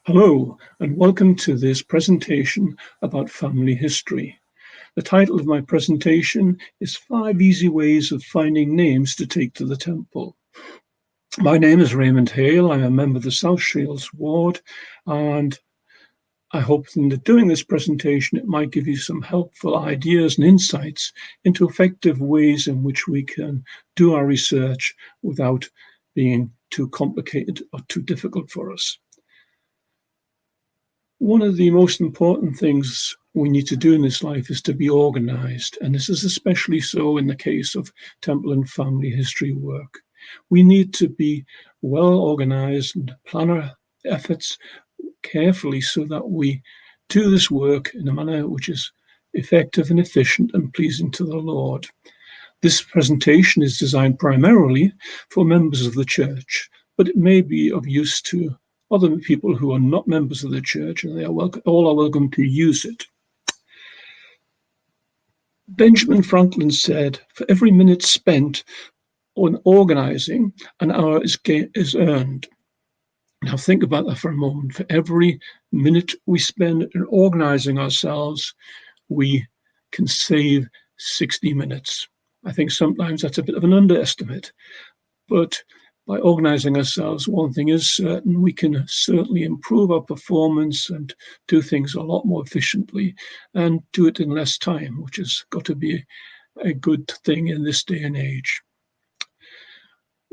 Hello, and welcome to this presentation about family history. The title of my presentation is 5 Easy Ways of Finding Names to Take to the Temple. My name is Ray Hale. I'm a member of the South Shields Ward, and I hope that doing this presentation it might give you some helpful ideas and insights into effective ways in which we can do our research without being too complicated or too difficult for us. One of the most important things we need to do in this life is to be organized, and this is especially so in the case of temple and family history work. We need to be well organized and plan our efforts carefully so that we do this work in a manner which is effective and efficient and pleasing to the Lord. This presentation is designed primarily for members of the church, but it may be of use to other people who are not members of the church, and they are all are welcome to use it. Benjamin Franklin said, "For every minute spent on organizing, an hour is earned." Now think about that for a moment. For every minute we spend in organizing ourselves, we can save 60 minutes. I think sometimes that's a bit of an underestimate, but by organizing ourselves, one thing is certain, we can certainly improve our performance and do things a lot more efficiently and do it in less time, which has got to be a good thing in this day and age.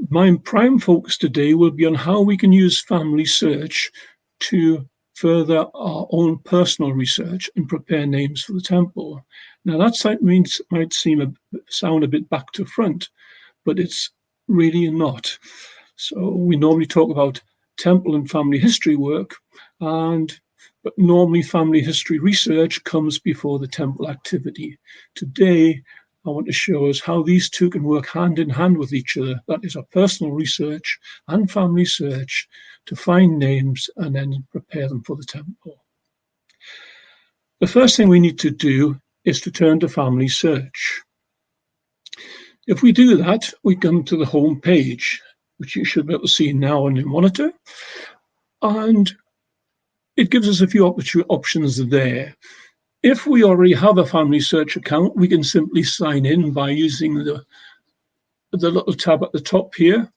My prime focus today will be on how we can use family search to further our own personal research and prepare names for the temple. Now that might sound a bit back to front, but it's really not. So we normally talk about temple and family history work, but normally family history research comes before the temple activity. Today, I want to show us how these two can work hand in hand with each other. That is our personal research and family search to find names and then prepare them for the temple. The first thing we need to do is to turn to family search. If we do that, we come to the home page, which you should be able to see now on your monitor. And it gives us a few options there. If we already have a family search account, we can simply sign in by using the little tab at the top here,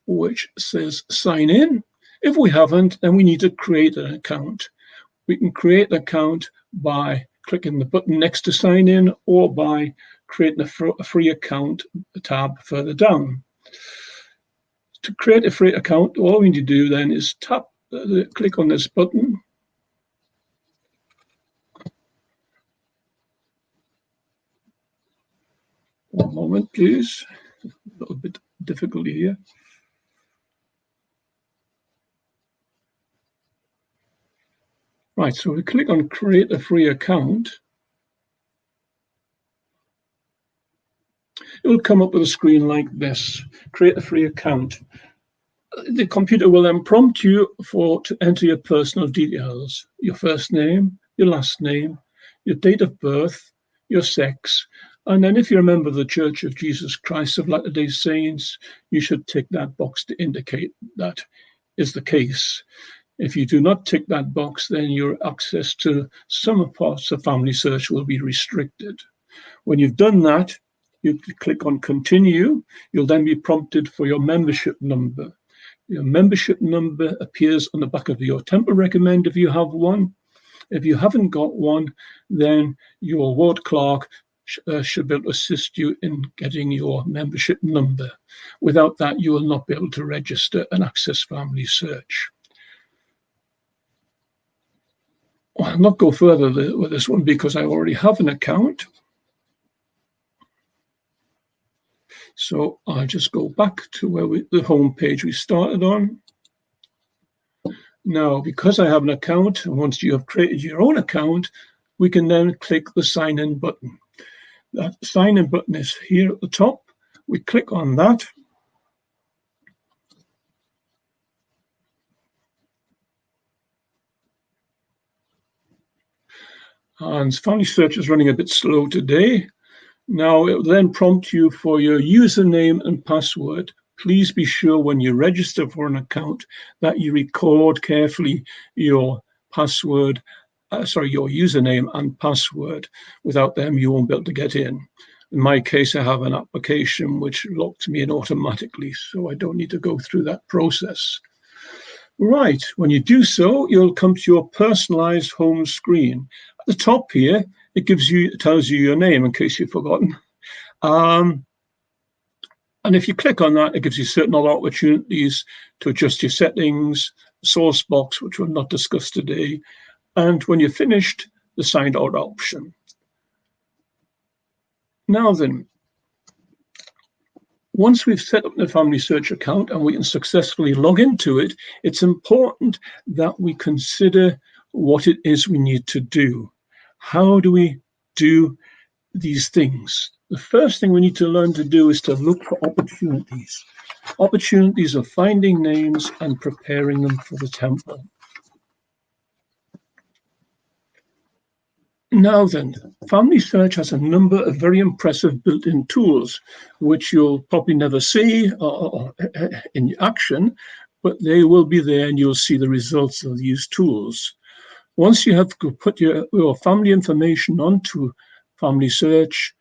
which says sign in. If we haven't, then we need to create an account. We can create an account by clicking the button next to sign in or by creating a free account tab further down. To create a free account, all we need to do then is click on this button. One moment, please. A little bit of difficulty here. Right, so we click on create a free account. It will come up with a screen like this, create a free account. The computer will then prompt you to enter your personal details, your first name, your last name, your date of birth, your sex, and then if you're a member of the Church of Jesus Christ of Latter-day Saints, you should tick that box to indicate that is the case. If you do not tick that box, then your access to some parts of family search will be restricted. When you've done that, you click on continue. You'll then be prompted for your membership number. Your membership number appears on the back of your temple recommend if you have one. If you haven't got one, then your ward clerk should be able to assist you in getting your membership number. Without that, you will not be able to register and access family search. I'll not go further with this one because I already have an account. So I'll just go back to the home page we started on. Now, because I have an account, and once you have created your own account, we can then click the sign in button. That sign in button is here at the top. We click on that. And family search is running a bit slow today. Now it will then prompt you for your username and password, Please be sure when you register for an account that you record carefully your password, your username and password. Without them, you won't be able to get in. In my case, I have an application which locks me in automatically, so I don't need to go through that process. Right, when you do so, you'll come to your personalized home screen. At the top here, it tells you your name in case you've forgotten. And if you click on that, it gives you certain other opportunities to adjust your settings, source box, which we'll not discuss today. And when you're finished, the signed out option. Now then, once we've set up the Family Search account and we can successfully log into it, it's important that we consider what it is we need to do. How do we do these things? The first thing we need to learn to do is to look for opportunities. Opportunities of finding names and preparing them for the temple. Now then, Family Search has a number of very impressive built-in tools, which you'll probably never see in action, but they will be there and you'll see the results of these tools. Once you have put your family information onto Family Search,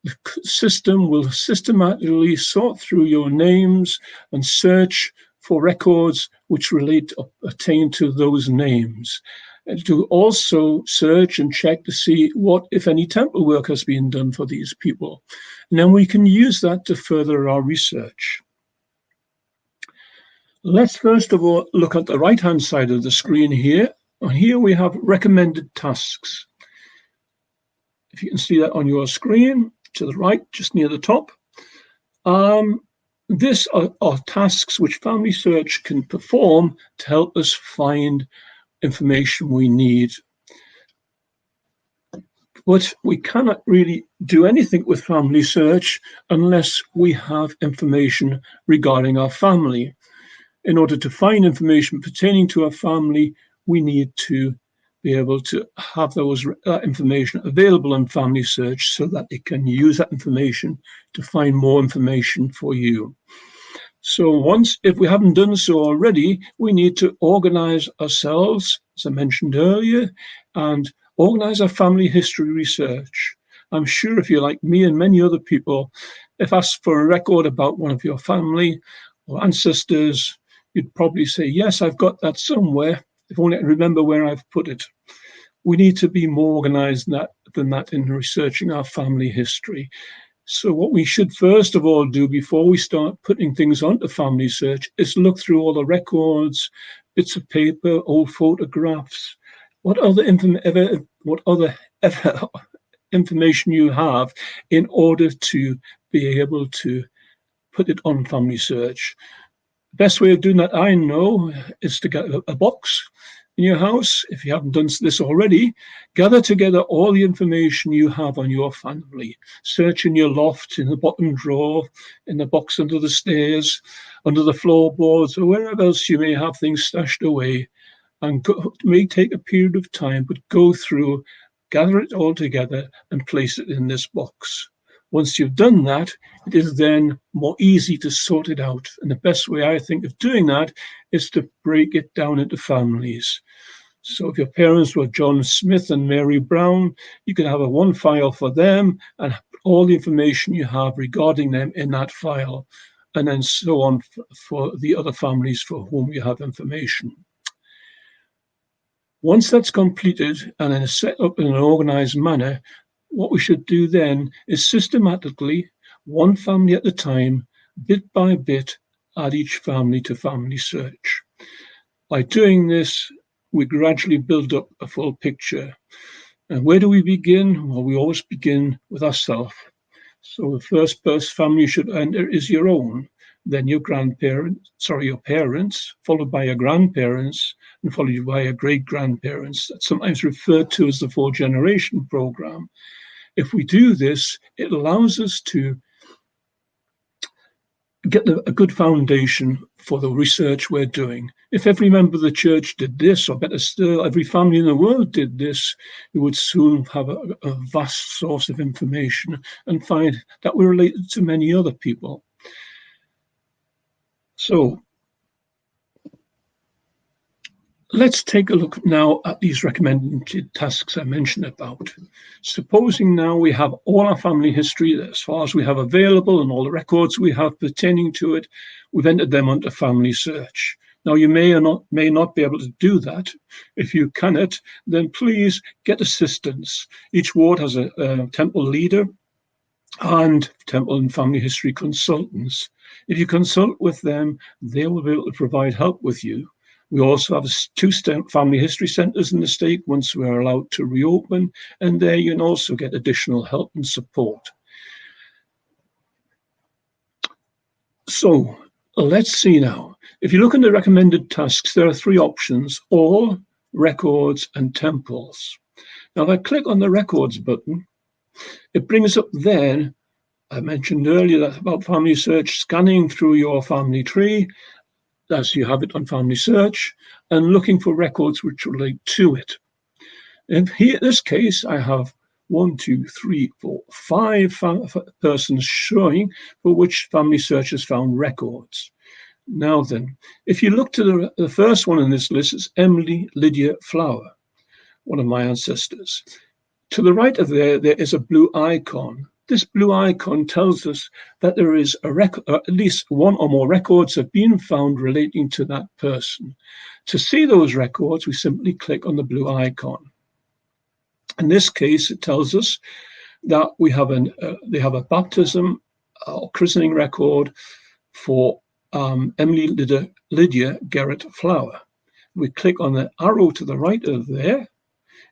the system will systematically sort through your names and search for records which pertain to those names. And to also search and check to see what, if any, temple work has been done for these people. And then we can use that to further our research. Let's first of all look at the right-hand side of the screen here. And here we have recommended tasks. If you can see that on your screen, to the right, just near the top. These are tasks which Family Search can perform to help us find information we need. But we cannot really do anything with Family Search unless we have information regarding our family. In order to find information pertaining to our family, we need to be able to have that information available on Family Search so that it can use that information to find more information for you. So if we haven't done so already, we need to organize ourselves, as I mentioned earlier, and organize our family history research. I'm sure if you're like me and many other people, if asked for a record about one of your family or ancestors, you'd probably say, yes, I've got that somewhere, if only I remember where I've put it. We need to be more organized than that in researching our family history. So what we should first of all do before we start putting things onto Family Search is look through all the records, bits of paper, old photographs, what other information you have in order to be able to put it on Family Search. The best way of doing that, I know, is to get a box in your house. If you haven't done this already, gather together all the information you have on your family. Search in your loft, in the bottom drawer, in the box under the stairs, under the floorboards, or wherever else you may have things stashed away. And it may take a period of time, but go through, gather it all together and place it in this box. Once you've done that, it is then more easy to sort it out. And the best way I think of doing that is to break it down into families. So if your parents were John Smith and Mary Brown, you could have one file for them and all the information you have regarding them in that file, and then so on for the other families for whom you have information. Once that's completed and then set up in an organized manner, what we should do then is systematically, one family at a time, bit by bit, add each family to Family Search. By doing this, we gradually build up a full picture. And where do we begin? Well, we always begin with ourselves. So the first family you should enter is your own, then your parents, followed by your grandparents, and followed by your great-grandparents. That's sometimes referred to as the 4-generation program. If we do this, it allows us to get a good foundation for the research we're doing. If every member of the church did this, or better still, every family in the world did this, we would soon have a vast source of information and find that we're related to many other people. So let's take a look now at these recommended tasks I mentioned about. Supposing now we have all our family history as far as we have available and all the records we have pertaining to it, we've entered them onto Family Search. Now you may or may not be able to do that. If you cannot, then please get assistance. Each ward has a temple leader and temple and family history consultants. If you consult with them, they will be able to provide help with you. We also have two family history centres in the state once we are allowed to reopen, and there you can also get additional help and support. So let's see now. If you look in the recommended tasks, there are three options: all, records, and temples. Now, if I click on the records button, it brings up then, I mentioned earlier that about Family Search, scanning through your family tree, as you have it on Family Search, and looking for records which relate to it. In this case, I have 1, 2, 3, 4, 5 persons showing for which Family Search has found records. Now then, if you look to the first one in this list, it's Emily Lydia Flower, one of my ancestors. To the right of there is a blue icon. This blue icon tells us that there is a record, at least one or more records have been found relating to that person. To see those records, we simply click on the blue icon. In this case, it tells us that we have they have a baptism or christening record for Emily Lydia Garrett Flower. We click on the arrow to the right of there.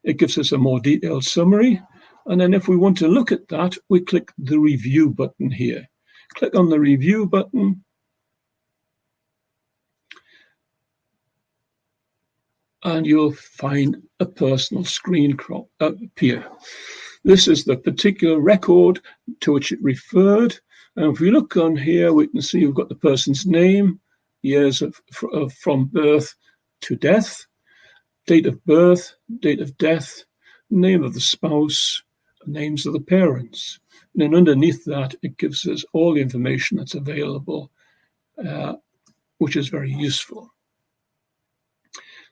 It gives us a more detailed summary. And then if we want to look at that, we click the review button here. Click on the review button. And you'll find a personal screen appear. This is the particular record to which it referred. And if we look on here, we can see we've got the person's name, years from birth to death, date of birth, date of death, name of the spouse, names of the parents. And then underneath that, it gives us all the information that's available, which is very useful.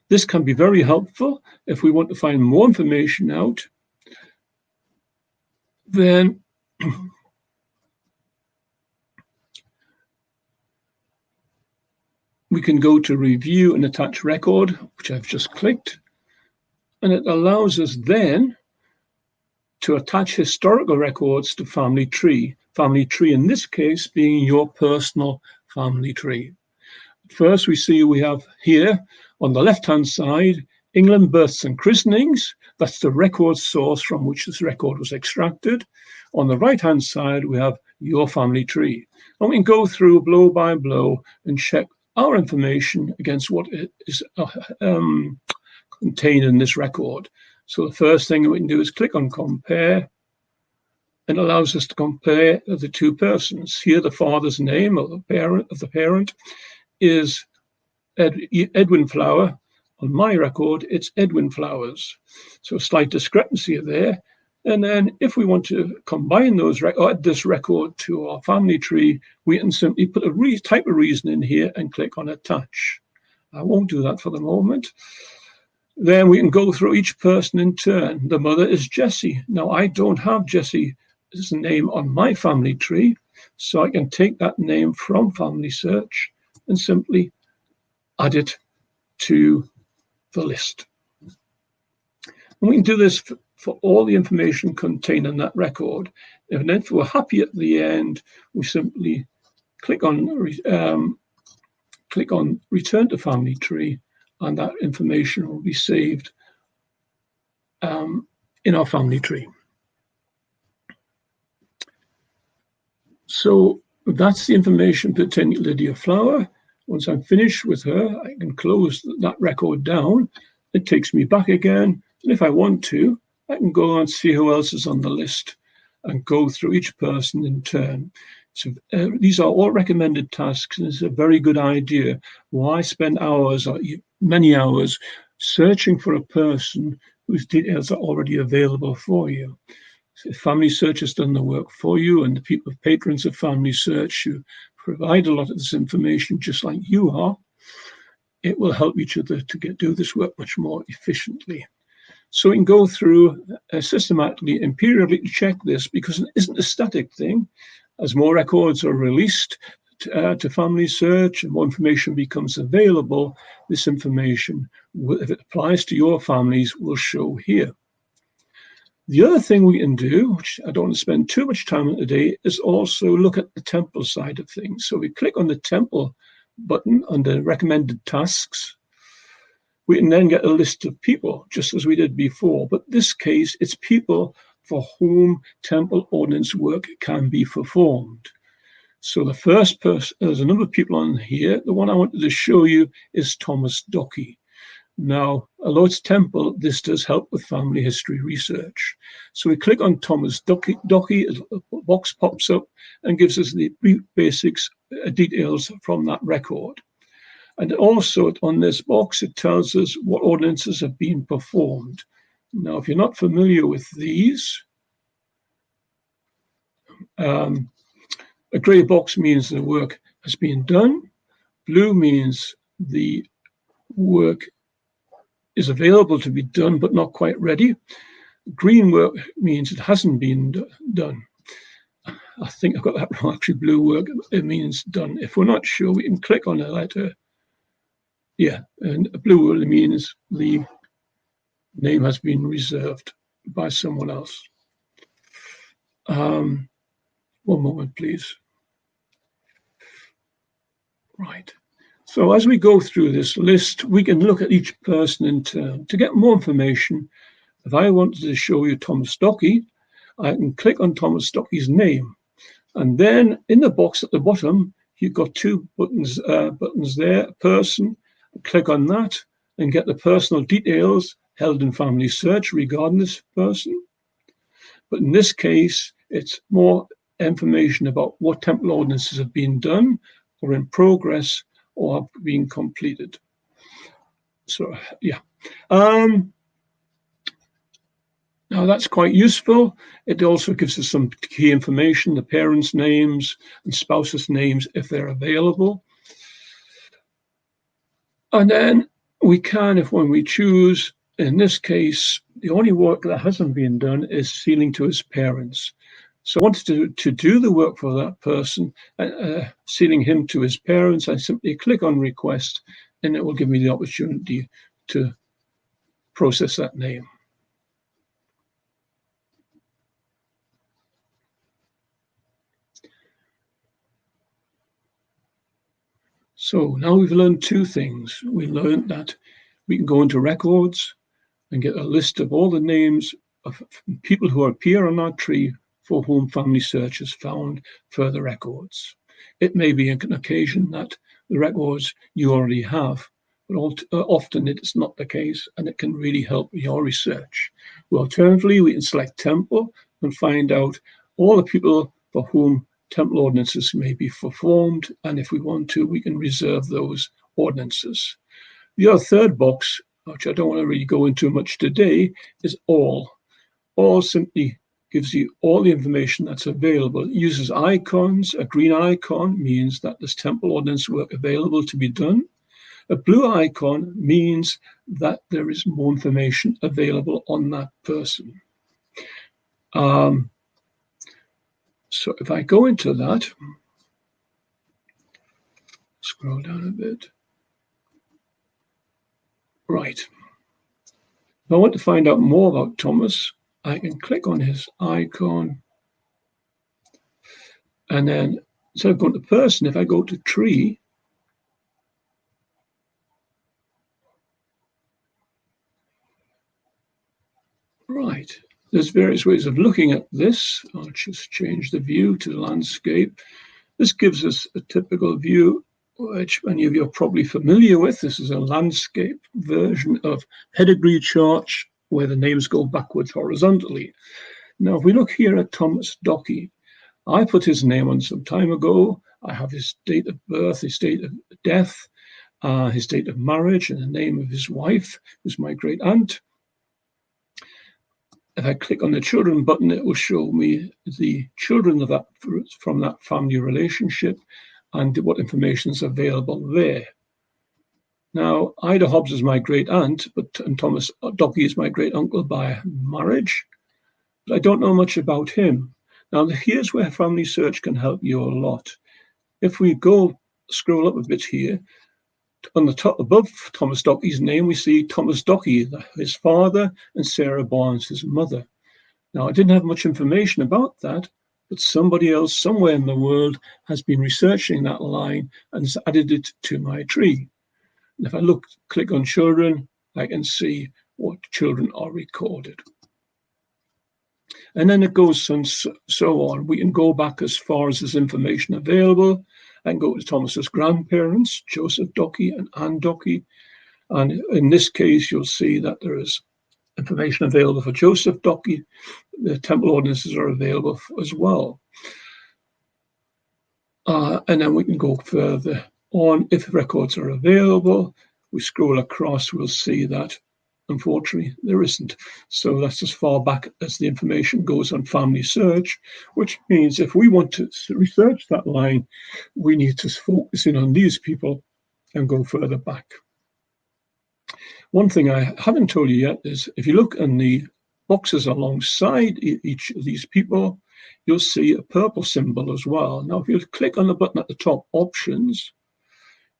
This can be very helpful if we want to find more information out. Then we can go to review and attach record, which I've just clicked. And it allows us then to attach historical records to family tree. Family tree in this case being your personal family tree. First, we see we have here on the left-hand side, England births and christenings. That's the record source from which this record was extracted. On the right-hand side, we have your family tree. And we can go through blow by blow and check our information against what is contained in this record. So the first thing we can do is click on compare. It allows us to compare the two persons. Here, the father's name of the parent is Edwin Flower. On my record, it's Edwin Flowers. So a slight discrepancy there. And then if we want to combine those add this record to our family tree, we can simply put a type of reason in here and click on attach. I won't do that for the moment. Then we can go through each person in turn. The mother is Jessie. Now, I don't have Jessie's name on my family tree, so I can take that name from Family Search and simply add it to the list. And we can do this for all the information contained in that record. And then if we're happy at the end, we simply click on Return to Family Tree, and that information will be saved in our family tree. So that's the information pertaining to Lydia Flower. Once I'm finished with her, I can close that record down. It takes me back again. And if I want to, I can go and see who else is on the list and go through each person in turn. So these are all recommended tasks, and it's a very good idea. Why spend hours, or many hours, searching for a person whose details are already available for you? So Family Search has done the work for you, and the people, patrons of Family Search, who provide a lot of this information just like you are, it will help each other to do this work much more efficiently. So we can go through systematically and periodically check this, because it isn't a static thing. As more records are released to Family Search and more information becomes available, this information, if it applies to your families, will show here. The other thing we can do, which I don't want to spend too much time on today, is also look at the temple side of things. So we click on the temple button under recommended tasks. We can then get a list of people, just as we did before. But in this case, it's people for whom temple ordinance work can be performed. So the first person, there's a number of people on here. The one I wanted to show you is Thomas Dockey. Now, although it's temple, this does help with family history research. So we click on Thomas Dockey, a box pops up and gives us the basics, details from that record. And also on this box, it tells us what ordinances have been performed. Now, if you're not familiar with these, a grey box means the work has been done. Blue means the work is available to be done, but not quite ready. Green work means it hasn't been done. I think I've got that wrong. Actually, blue work, it means done. If we're not sure, we can click on a letter. Yeah, and blue really means the name has been reserved by someone else. One moment, please. Right. So as we go through this list, we can look at each person in turn. To get more information, if I wanted to show you Thomas Dockey, I can click on Thomas Dockey's name. And then in the box at the bottom, you've got two buttons there, person. Click on that and get the personal details held in Family Search regarding this person. But in this case, it's more information about what temple ordinances have been done or in progress or have been completed. So, yeah. Now that's quite useful. It also gives us some key information, the parents' names and spouses' names if they're available. And then we can, when we choose, in this case, the only work that hasn't been done is sealing to his parents. So I wanted to do the work for that person, sealing him to his parents. I simply click on request and it will give me the opportunity to process that name. So now we've learned two things. We learned that we can go into records and get a list of all the names of people who appear on our tree for whom Family Search has found further records. It may be an occasion that the records you already have, but often it's not the case, and it can really help your research. Well, alternatively, we can select temple and find out all the people for whom temple ordinances may be performed, and if we want to, we can reserve those ordinances. The other third box, which I don't want to really go into much today, is all. All simply gives you all the information that's available. It uses icons. A green icon means that there's temple ordinance work available to be done. A blue icon means that there is more information available on that person. So if I go into that, scroll down a bit. Right. If I want to find out more about Thomas, I can click on his icon. And then instead of going to person, if I go to tree, right, there's various ways of looking at this. I'll just change the view to the landscape. This gives us a typical view, which many of you are probably familiar with. This is a landscape version of pedigree charts where the names go backwards horizontally. Now, if we look here at Thomas Dockey, I put his name on some time ago. I have his date of birth, his date of death, his date of marriage, and the name of his wife, who's my great aunt. If I click on the children button, it will show me the children of that from that family relationship. and what information is available there. Now, Ida Hobbs is my great aunt, and Thomas Dockey is my great uncle by marriage, but I don't know much about him. Now, here's where family search can help you a lot. If we scroll up a bit here, on the top above Thomas Dockey's name, we see Thomas Dockey, his father, and Sarah Barnes, his mother. Now, I didn't have much information about that, but somebody else somewhere in the world has been researching that line and has added it to my tree. And if I click on children, I can see what children are recorded. And then it goes and so on. We can go back as far as there's information available and go to Thomas's grandparents, Joseph Dockey and Anne Dockey. And in this case, you'll see that there is information available for Joseph Dockey. The temple ordinances are available as well. And then we can go further on. If records are available, we scroll across, we'll see that unfortunately there isn't. So that's as far back as the information goes on family search, which means if we want to research that line, we need to focus in on these people and go further back. One thing I haven't told you yet is if you look in the boxes alongside each of these people, you'll see a purple symbol as well. Now, if you click on the button at the top, Options,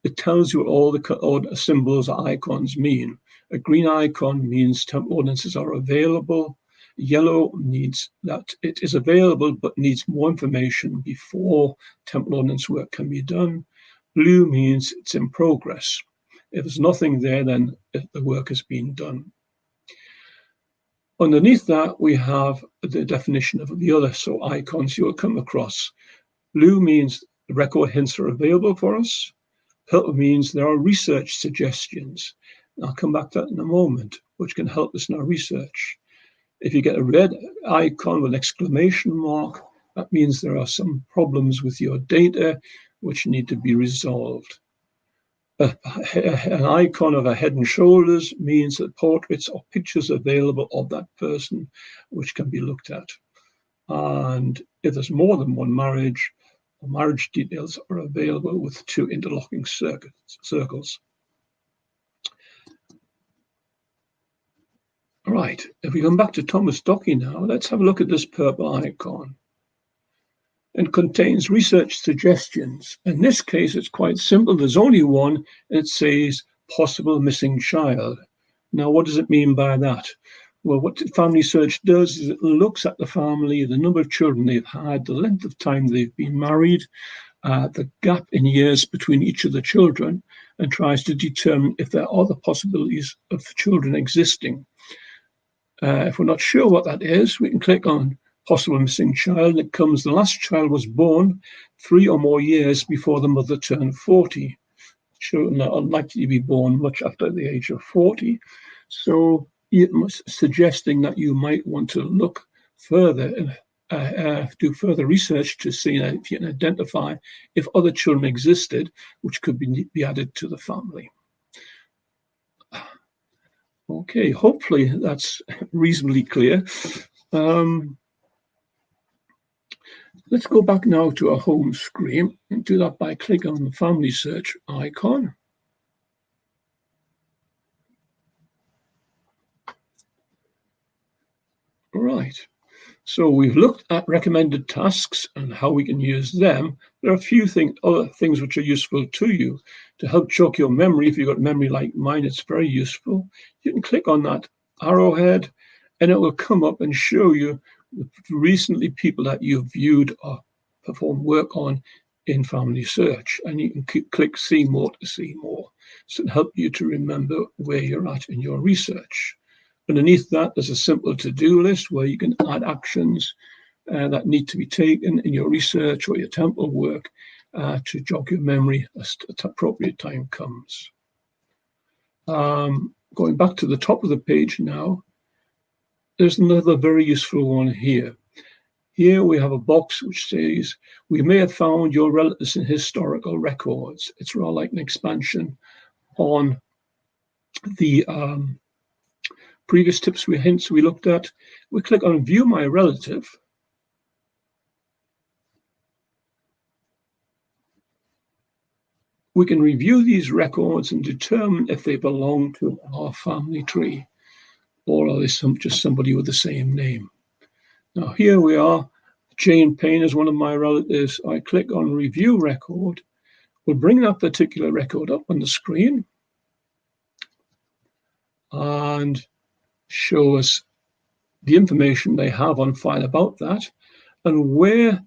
it tells you what all the symbols or icons mean. A green icon means temple ordinances are available. Yellow means that it is available but needs more information before temple ordinance work can be done. Blue means it's in progress. If there's nothing there, then the work has been done. Underneath that, we have the definition of the other icons you'll come across. Blue means the record hints are available for us. Purple means there are research suggestions. I'll come back to that in a moment, which can help us in our research. If you get a red icon with an exclamation mark, that means there are some problems with your data which need to be resolved. An icon of a head and shoulders means that portraits or pictures available of that person which can be looked at. And if there's more than one marriage, or marriage details are available with 2 interlocking circles. All right, if we come back to Thomas Dockey now, let's have a look at this purple icon. It contains research suggestions. In this case, it's quite simple. There's only one, and it says possible missing child. Now, what does it mean by that? Well, what family search does is it looks at the family, the number of children they've had, the length of time they've been married, the gap in years between each of the children, and tries to determine if there are other possibilities of children existing. If we're not sure what that is, we can click on possible missing child. It comes, the last child was born 3 or more years before the mother turned 40. Children are unlikely to be born much after the age of 40. So it's suggesting that you might want to look further and do further research to see if you can identify if other children existed, which could be added to the family. Okay, hopefully that's reasonably clear. Let's go back now to our home screen and do that by clicking on the family search icon. Right, so we've looked at recommended tasks and how we can use them. There are a few other things which are useful to you to help jog your memory. If you've got memory like mine, it's very useful. You can click on that arrowhead and it will come up and show you recently people that you've viewed or performed work on in family search, and you can click see more to see more. So it'll help you to remember where you're at in your research. Underneath that, there's a simple to-do list where you can add actions that need to be taken in your research or your temple work to jog your memory as the appropriate time comes. Going back to the top of the page now, there's another very useful one here. Here we have a box which says, we may have found your relatives in historical records. It's rather like an expansion on the previous hints we looked at. We click on View My Relative. we can review these records and determine if they belong to our family tree, or are they just somebody with the same name. Now here we are. Jane Payne is one of my relatives. I click on Review Record. We'll bring that particular record up on the screen and show us the information they have on file about that, and where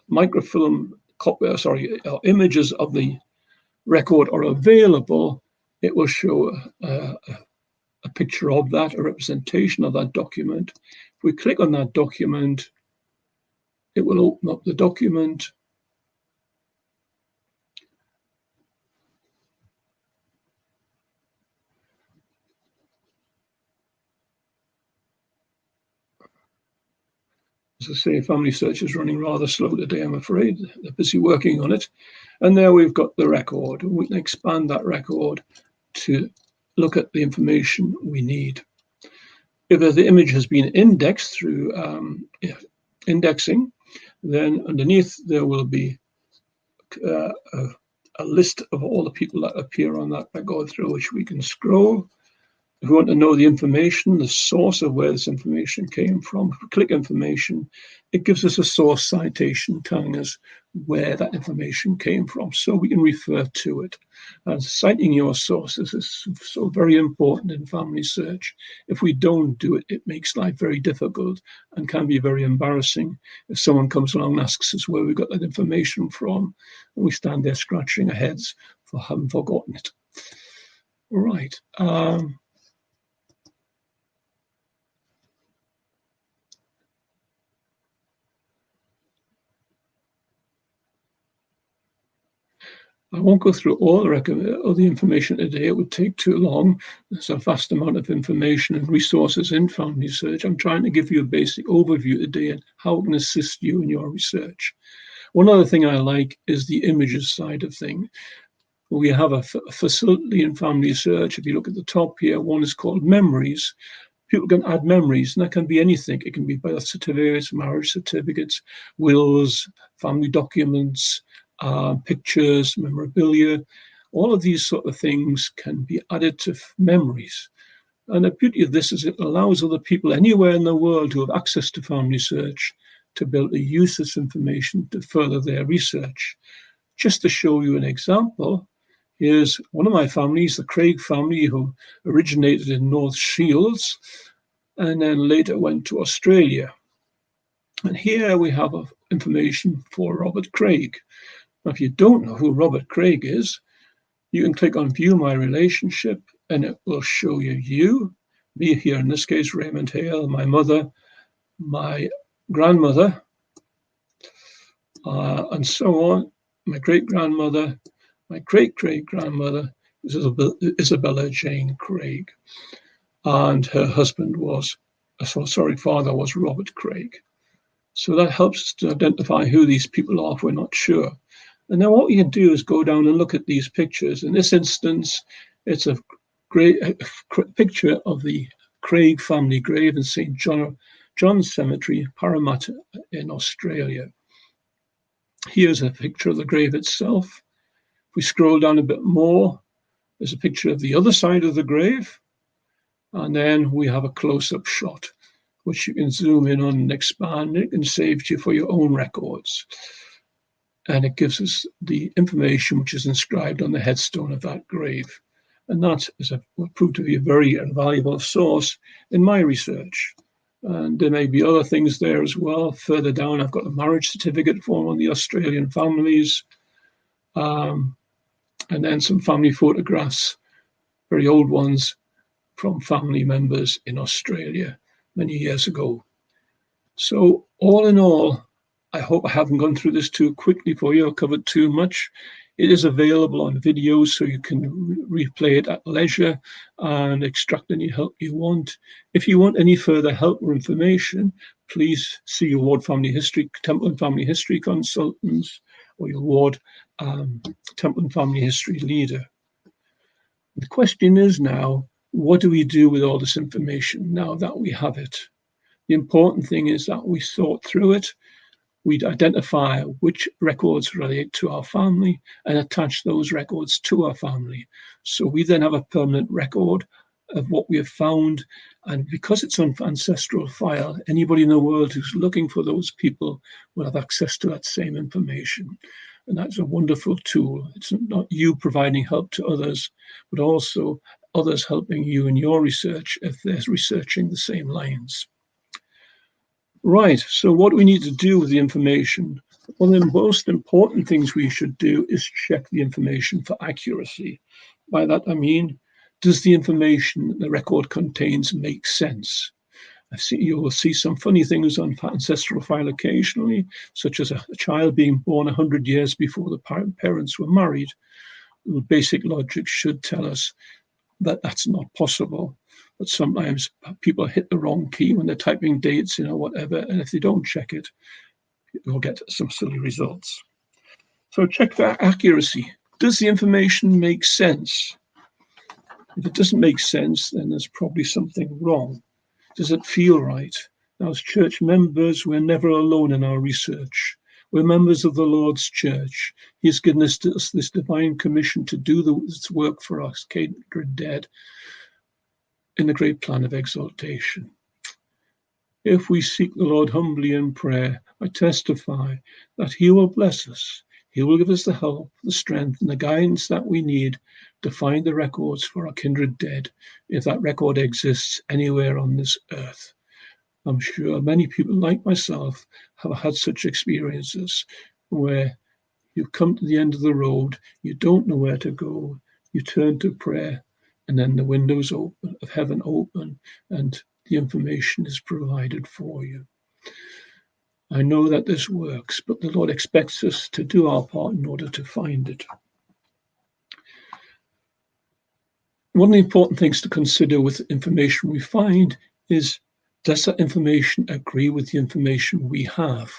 microfilm images of the record are available, it will show a picture of that, a representation of that document. If we click on that document, it will open up the document. As I say, Family Search is running rather slow today, I'm afraid. They're busy working on it. And there we've got the record. We can expand that record to look at the information we need. If the image has been indexed through indexing, then underneath there will be a list of all the people that appear on that record, through which we can scroll. If we want to know the information, the source of where this information came from, if we click information, it gives us a source citation telling us where that information came from, so we can refer to it. And citing your sources is so very important in Family Search. If we don't do it, it makes life very difficult and can be very embarrassing if someone comes along and asks us where we got that information from, and we stand there scratching our heads for having forgotten it. Right. I won't go through all the information today. It would take too long. There's a vast amount of information and resources in Family Search. I'm trying to give you a basic overview today and how it can assist you in your research. One other thing I like is the images side of things. We have a facility in Family Search. If you look at the top here, one is called Memories. People can add memories, and that can be anything. It can be birth certificates, marriage certificates, wills, family documents, pictures, memorabilia. All of these sort of things can be added to memories. And the beauty of this is it allows other people anywhere in the world who have access to Family Search to be able to use this information to further their research. Just to show you an example, here's one of my families, the Craig family, who originated in North Shields and then later went to Australia. And here we have information for Robert Craig. Now, if you don't know who Robert Craig is, you can click on View My Relationship and it will show you, me here in this case, Raymond Hale, my mother, my grandmother, and so on, my great-grandmother, my great-great-grandmother, Isabella Jane Craig, and her husband father was Robert Craig. So that helps us to identify who these people are if we're not sure. And then what we can do is go down and look at these pictures. In this instance, it's a great picture of the Craig family grave in St. John's Cemetery, Parramatta in Australia. Here's a picture of the grave itself. If we scroll down a bit more, there's a picture of the other side of the grave. And then we have a close-up shot, which you can zoom in on and expand. It can save you for your own records. And it gives us the information which is inscribed on the headstone of that grave. And that will prove to be a very valuable source in my research. And there may be other things there as well. Further down, I've got a marriage certificate for one of the Australian families. And then some family photographs, very old ones, from family members in Australia many years ago. So all in all, I hope I haven't gone through this too quickly for you or covered too much. It is available on video, so you can replay it at leisure and extract any help you want. If you want any further help or information, please see your ward family history, Temple and Family History consultants, or your ward Temple and Family History leader. The question is now, what do we do with all this information now that we have it? The important thing is that we sort through it we'd identify which records relate to our family and attach those records to our family. So we then have a permanent record of what we have found. And because it's an ancestral file, anybody in the world who's looking for those people will have access to that same information. And that's a wonderful tool. It's not you providing help to others, but also others helping you in your research if they're researching the same lines. Right, so what do we need to do with the information? One of the most important things we should do is check the information for accuracy. By that I mean, does the information the record contains make sense? You will see some funny things on ancestral file occasionally, such as a child being born 100 years before the parents were married. The basic logic should tell us that that's not possible. But sometimes people hit the wrong key when they're typing dates, whatever, and if they don't check it, you'll get some silly results. So check for accuracy. Does the information make sense? If it doesn't make sense, then there's probably something wrong. Does it feel right? Now, as church members, we're never alone in our research. We're members of the Lord's church. He has given us this divine commission to do this work for us, kindred dead, in the great plan of exaltation. If we seek the Lord humbly in prayer, I testify that he will bless us. He will give us the help, the strength, and the guidance that we need to find the records for our kindred dead, if that record exists anywhere on this earth. I'm sure many people like myself have had such experiences where you've come to the end of the road, you don't know where to go, you turn to prayer, and then the windows of heaven open and the information is provided for you. I know that this works, but the Lord expects us to do our part in order to find it. One of the important things to consider with information we find is, does that information agree with the information we have,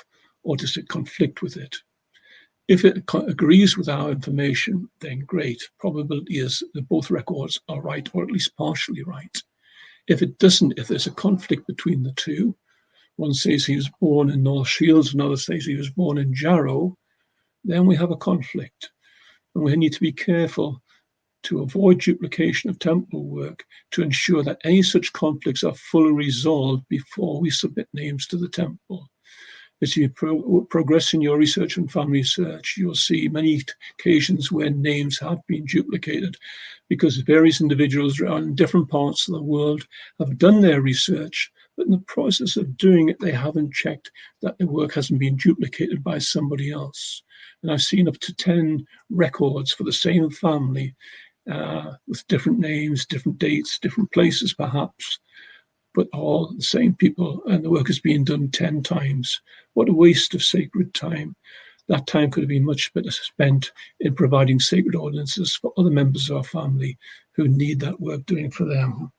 or does it conflict with it? If it agrees with our information, then great. Probability is that both records are right, or at least partially right. If it doesn't, if there's a conflict between the two, one says he was born in North Shields, another says he was born in Jarrow, then we have a conflict. And we need to be careful to avoid duplication of temple work to ensure that any such conflicts are fully resolved before we submit names to the temple. As you progress in your research and family search, you'll see many occasions where names have been duplicated because various individuals in different parts of the world have done their research, but in the process of doing it, they haven't checked that the work hasn't been duplicated by somebody else. And I've seen up to 10 records for the same family with different names, different dates, different places perhaps, but all the same people, and the work is being done 10 times. What a waste of sacred time. That time could have been much better spent in providing sacred ordinances for other members of our family who need that work doing for them.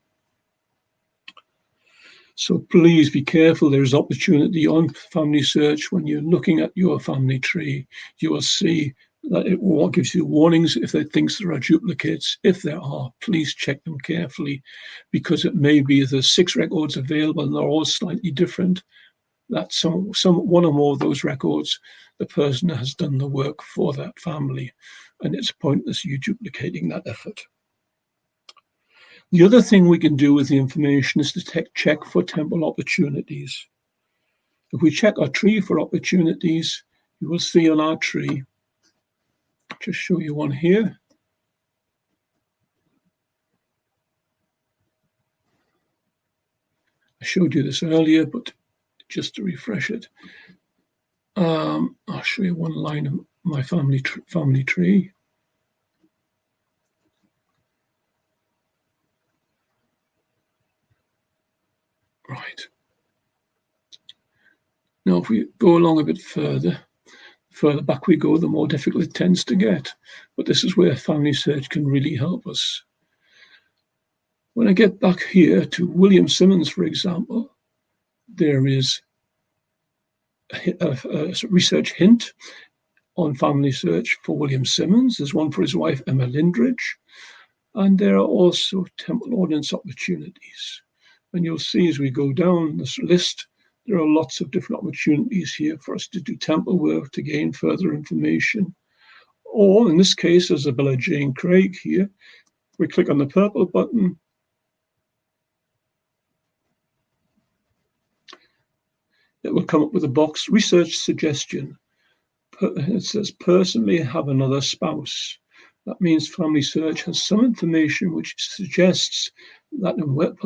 So please be careful. There's opportunity on family search. When you're looking at your family tree, you will see that it gives you warnings if it thinks there are duplicates. If there are, please check them carefully, because it may be there's 6 records available and they're all slightly different. That one or more of those records, the person has done the work for that family, and it's pointless you duplicating that effort. The other thing we can do with the information is to check for temple opportunities. If we check our tree for opportunities, you will see on our tree, just show you one here. I showed you this earlier, but just to refresh it, I'll show you one line of my family tree. Right. Now, if we go along a bit further back we go, the more difficult it tends to get. But this is where family search can really help us. When I get back here to William Simmons, for example, there is a research hint on family search for William Simmons. There's one for his wife, Emma Lindridge. And there are also temple ordinance opportunities. And you'll see as we go down this list, There are lots of different opportunities here for us to do temple work to gain further information. Or in this case, Isabella Jane Craig here, we click on the purple button. It will come up with a box, research suggestion. It says person may have another spouse. That means Family Search has some information which suggests that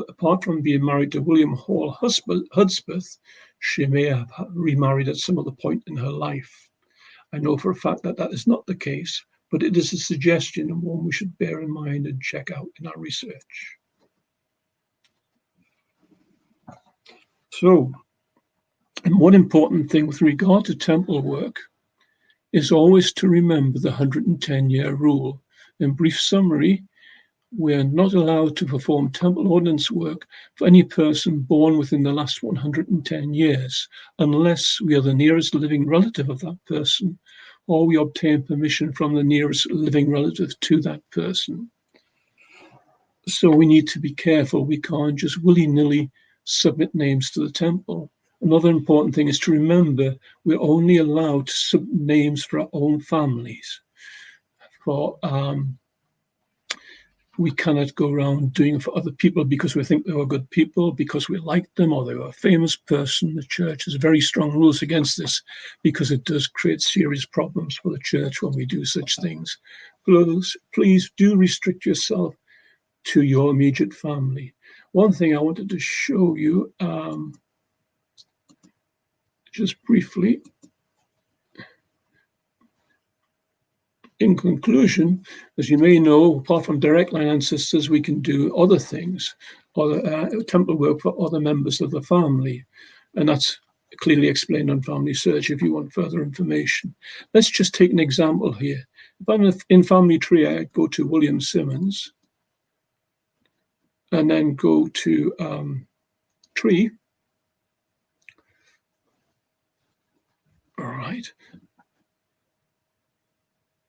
apart from being married to William Hall Hudspeth, she may have remarried at some other point in her life. I know for a fact that that is not the case, but it is a suggestion and one we should bear in mind and check out in our research. So, and one important thing with regard to temple work is always to remember the 110-year rule. In brief summary, we are not allowed to perform temple ordinance work for any person born within the last 110 years, unless we are the nearest living relative of that person, or we obtain permission from the nearest living relative to that person. So we need to be careful. We can't just willy-nilly submit names to the temple. Another important thing is to remember we're only allowed to submit names for our own families. We cannot go around doing it for other people because we think they were good people, because we like them, or they were a famous person. The church has very strong rules against this because it does create serious problems for the church when we do such things. Please do restrict yourself to your immediate family. One thing I wanted to show you, just briefly, in conclusion, as you may know, apart from direct line ancestors, we can do other things, temple work for other members of the family. And that's clearly explained on Family Search if you want further information. Let's just take an example here. If I'm in Family Tree, I go to William Simmons and then go to Tree. All right.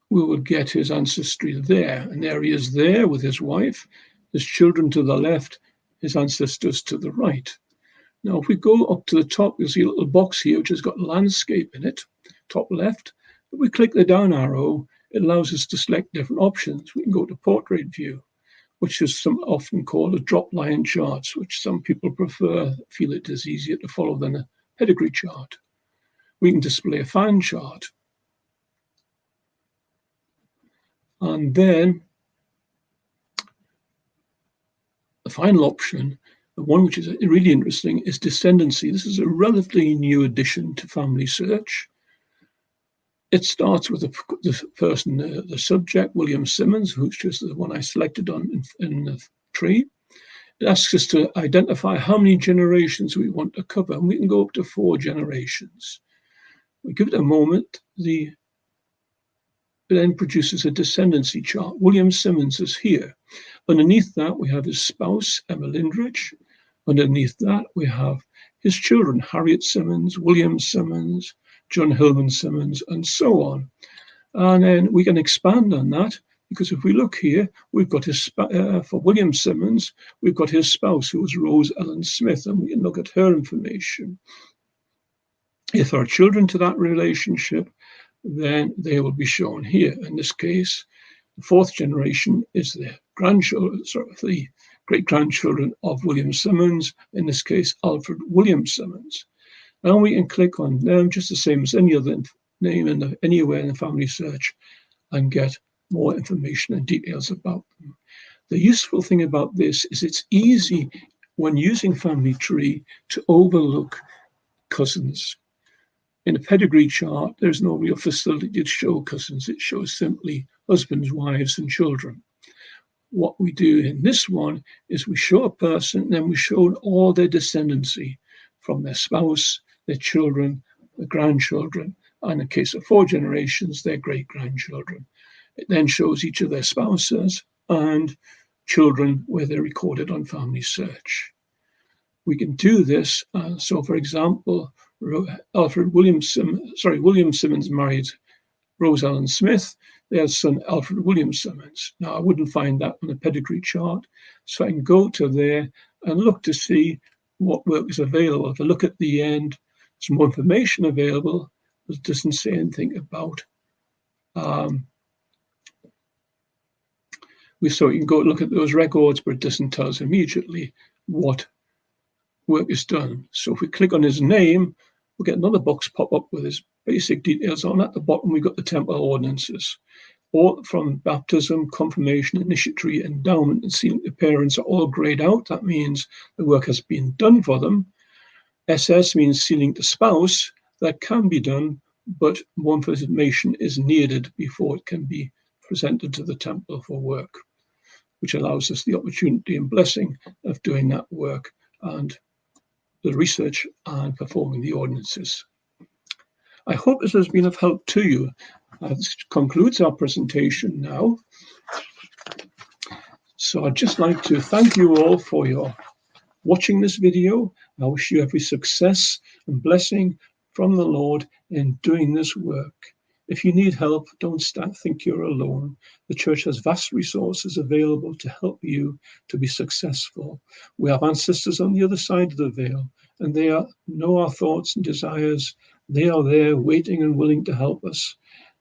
We would get his ancestry there, and there he is there with his wife, his children to the left, his ancestors to the right. Now, if we go up to the top, you'll see a little box here which has got landscape in it, top left. If we click the down arrow, it allows us to select different options. We can go to portrait view, which is often called a drop line charts, which some people feel it is easier to follow than a pedigree chart. We can display a fan chart. And then the final option, the one which is really interesting, is Descendancy. This is a relatively new addition to Family Search. It starts with the person, the subject, William Simmons, which is the one I selected in the tree. It asks us to identify how many generations we want to cover, and we can go up to 4 generations. We give it a moment. It then produces a descendancy chart. William Simmons is here. Underneath that, we have his spouse, Emma Lindrich. Underneath that, we have his children, Harriet Simmons, William Simmons, John Hillman Simmons, and so on. And then we can expand on that, because if we look here, we've got for William Simmons, we've got his spouse, who was Rose Ellen Smith, and we can look at her information. If there are children to that relationship, then they will be shown here. In this case, the 4th generation is the great-grandchildren of William Simmons, in this case, Alfred William Simmons. And we can click on them just the same as any other name anywhere in the Family Search and get more information and details about them. The useful thing about this is it's easy when using Family Tree to overlook cousins. In a pedigree chart, there's no real facility to show cousins. It shows simply husbands, wives, and children. What we do in this one is we show a person, and then we show all their descendancy from their spouse, their children, their grandchildren, and in the case of 4 generations, their great-grandchildren. It then shows each of their spouses and children where they're recorded on Family Search. We can do this. So, for example, William Simmons married Rose Ellen Smith, their son Alfred William Simmons. Now, I wouldn't find that on the pedigree chart, so I can go to there and look to see what work is available. If I look at the end, there's more information available, but it doesn't say anything about. So you can go look at those records, but it doesn't tell us immediately what work is done. So if we click on his name, we'll get another box pop up with his basic details on. At the bottom, we've got the temple ordinances. All from baptism, confirmation, initiatory, endowment, and sealing the parents are all grayed out. That means the work has been done for them. SS means sealing the spouse. That can be done, but more information is needed before it can be presented to the temple for work, which allows us the opportunity and blessing of doing that work and the research and performing the ordinances. I hope this has been of help to you. This concludes our presentation now. So I'd just like to thank you all for your watching this video. I wish you every success and blessing from the Lord in doing this work. If you need help, don't think you're alone. The church has vast resources available to help you to be successful. We have ancestors on the other side of the veil, and they know our thoughts and desires. They are there waiting and willing to help us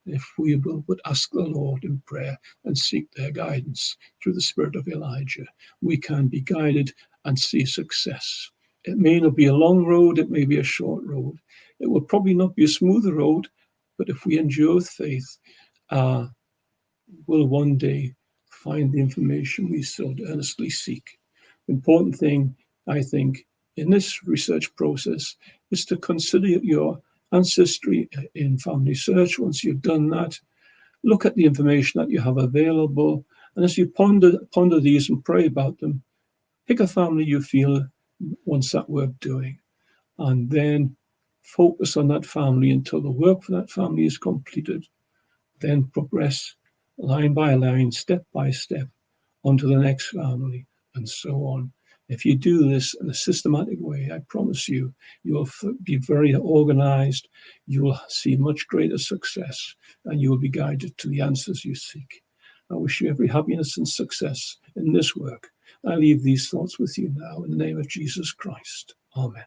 if we would ask the Lord in prayer and seek their guidance through the spirit of Elijah. We can be guided and see success. It may not be a long road, it may be a short road. It will probably not be a smooth road, but if we endure with faith, we'll one day find the information we so earnestly seek. The important thing, I think, in this research process is to consider your ancestry in family search. Once you've done that, look at the information that you have available, and as you ponder these and pray about them, pick a family you feel wants that work doing, and then focus on that family until the work for that family is completed. Then progress line by line, step by step, onto the next family, and so on. If you do this in a systematic way, I promise you, you'll be very organized, you will see much greater success, and you will be guided to the answers you seek. I wish you every happiness and success in this work. I leave these thoughts with you now in the name of Jesus Christ. Amen.